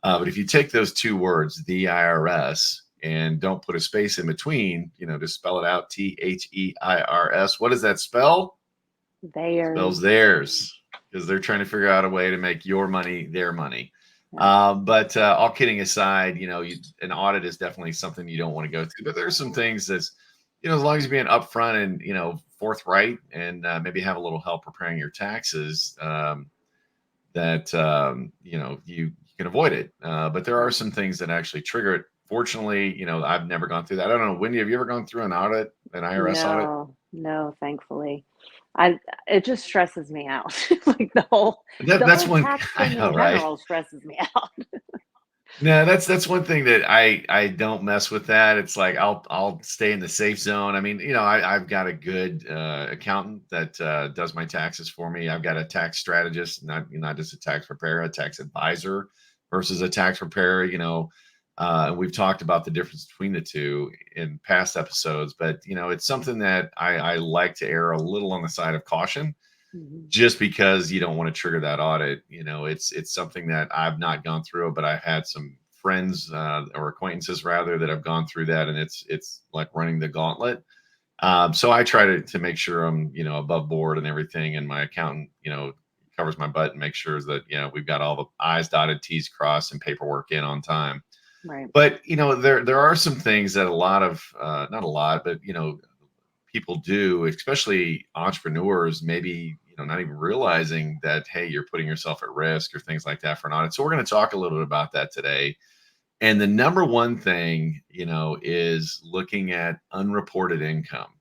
But if you take those two words, the IRS, and don't put a space in between, just spell it out, THEIRS. What does that spell? Spells Theirs. theirs, because they're trying to figure out a way to make your money their money. Yeah. But all kidding aside, an audit is definitely something you don't want to go through. But there's some things that's, as long as you're being upfront and forthright, and maybe have a little help preparing your taxes, that you can avoid it. But there are some things that actually trigger it. Fortunately, I've never gone through that. I don't know, Wendy, have you ever gone through an audit, an IRS audit? No, thankfully. It just stresses me out. Like the That's whole one. tax I thing know, in right? general stresses me out. No, that's one thing that I don't mess with that. It's like I'll stay in the safe zone. I mean, I've got a good accountant that does my taxes for me. I've got a tax strategist, not just a tax preparer, a tax advisor versus a tax preparer. And we've talked about the difference between the two in past episodes, but it's something that I like to err a little on the side of caution, Mhm. just because you don't want to trigger that audit. It's something that I've not gone through, but I've had some friends or acquaintances rather that have gone through that, and it's like running the gauntlet. So I try to make sure I'm above board and everything, and my accountant covers my butt and makes sure that we've got all the I's dotted, T's crossed, and paperwork in on time. Right. But there are some things that a lot of not a lot, but people do, especially entrepreneurs, maybe not even realizing that, hey, you're putting yourself at risk or things like that for an audit. So we're going to talk a little bit about that today. And the number one thing is looking at unreported income.